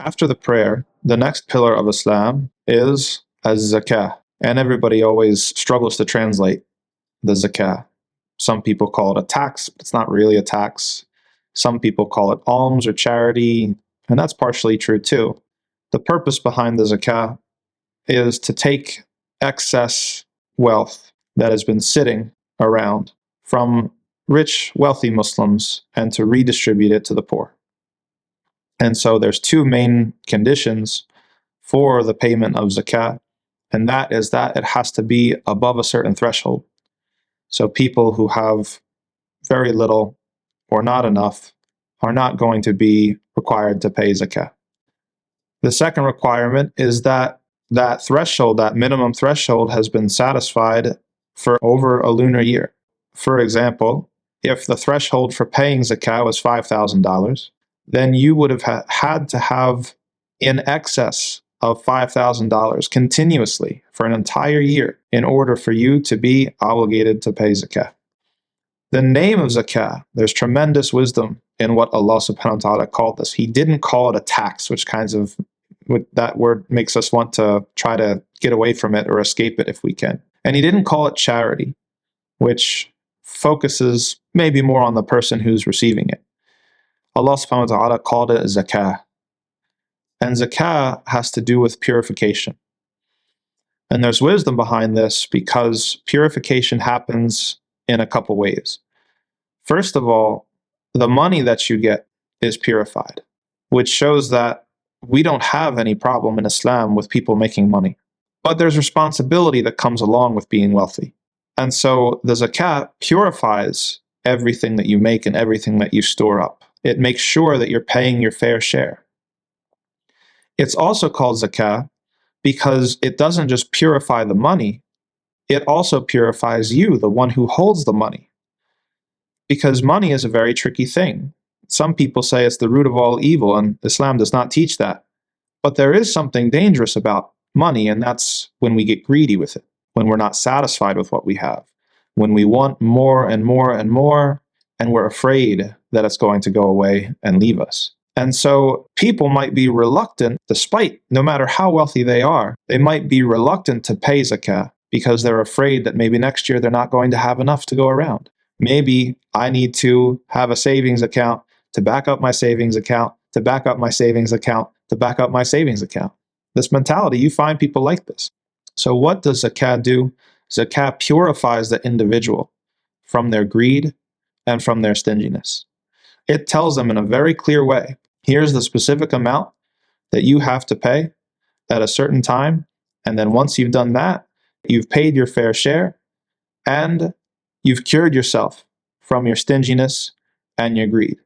After the prayer, the next pillar of Islam is az-zakah. And everybody always struggles to translate the zakah. Some people call it a tax, but it's not really a tax. Some people call it alms or charity, and that's partially true too. The purpose behind the zakah is to take excess wealth that has been sitting around from rich, wealthy Muslims and to redistribute it to the poor. And so there's two main conditions for the payment of zakat, and that is that it has to be above a certain threshold. So people who have very little or not enough are not going to be required to pay zakat. The second requirement is that that threshold, that minimum threshold, has been satisfied for over a lunar year. For example, if the threshold for paying zakat was $5,000, then you would have had to have in excess of $5,000 continuously for an entire year in order for you to be obligated to pay zakat. The name of zakah, there's tremendous wisdom in what Allah subhanahu wa ta'ala called this. He didn't call it a tax, which that word makes us want to try to get away from it or escape it if we can. And He didn't call it charity, which focuses maybe more on the person who's receiving it. Allah subhanahu wa ta'ala called it zakah. And zakah has to do with purification. And there's wisdom behind this because purification happens in a couple ways. First of all, the money that you get is purified, which shows that we don't have any problem in Islam with people making money. But there's responsibility that comes along with being wealthy. And so the zakat purifies everything that you make and everything that you store up. It makes sure that you're paying your fair share. It's also called zakah because it doesn't just purify the money, it also purifies you, the one who holds the money. Because money is a very tricky thing. Some people say it's the root of all evil, and Islam does not teach that. But there is something dangerous about money, and that's when we get greedy with it, when we're not satisfied with what we have, when we want more and more and more, and we're afraid that it's going to go away and leave us. And so people might be reluctant, despite no matter how wealthy they are, they might be reluctant to pay zakah because they're afraid that maybe next year they're not going to have enough to go around. Maybe I need to have a savings account to back up my savings account, to back up my savings account, to back up my savings account. This mentality, you find people like this. So what does zakat do? Zakat purifies the individual from their greed and from their stinginess. It tells them in a very clear way, here's the specific amount that you have to pay at a certain time, and then once you've done that, you've paid your fair share, and you've cured yourself from your stinginess and your greed.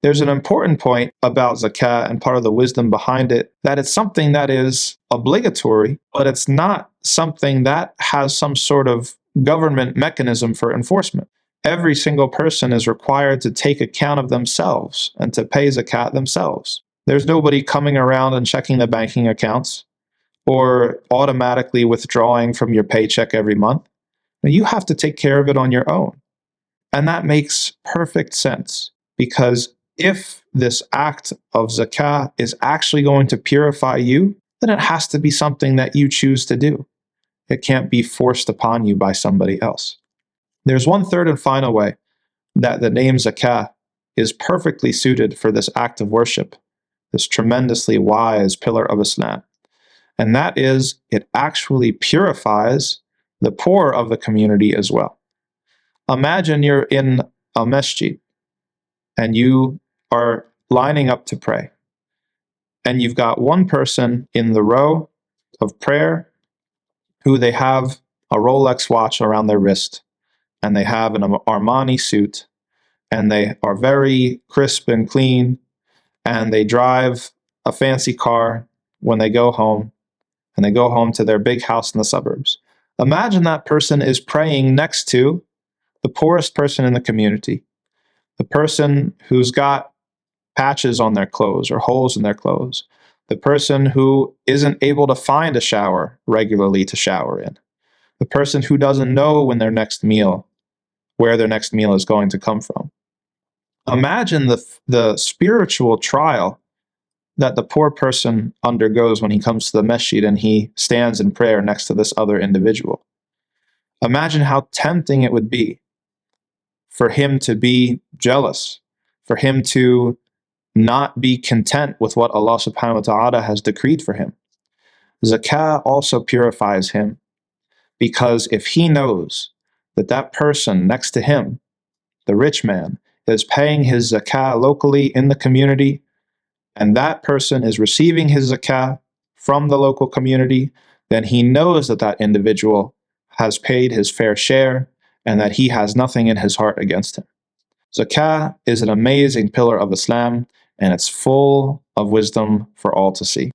There's an important point about zakah and part of the wisdom behind it, that it's something that is obligatory, but it's not something that has some sort of government mechanism for enforcement. Every single person is required to take account of themselves and to pay zakat themselves. There's nobody coming around and checking the banking accounts or automatically withdrawing from your paycheck every month. You have to take care of it on your own. And that makes perfect sense, because if this act of zakah is actually going to purify you, then it has to be something that you choose to do. It can't be forced upon you by somebody else. There's one third and final way that the name zakah is perfectly suited for this act of worship, this tremendously wise pillar of Islam. And that is, it actually purifies the poor of the community as well. Imagine you're in a masjid and you are lining up to pray. And you've got one person in the row of prayer who they have a Rolex watch around their wrist, and they have an Armani suit, and they are very crisp and clean, and they drive a fancy car when they go home, and they go home to their big house in the suburbs. Imagine that person is praying next to the poorest person in the community, the person who's got patches on their clothes or holes in their clothes, the person who isn't able to find a shower regularly to shower in, the person who doesn't know where their next meal is going to come from. Imagine the spiritual trial that the poor person undergoes when he comes to the masjid and he stands in prayer next to this other individual. Imagine how tempting it would be for him to be jealous, for him to not be content with what Allah subhanahu wa ta'ala has decreed for him. Zakah also purifies him, because if he knows that that person next to him, the rich man, is paying his zakah locally in the community, and that person is receiving his zakah from the local community, then he knows that that individual has paid his fair share and that he has nothing in his heart against him. Zakah is an amazing pillar of Islam, and it's full of wisdom for all to see.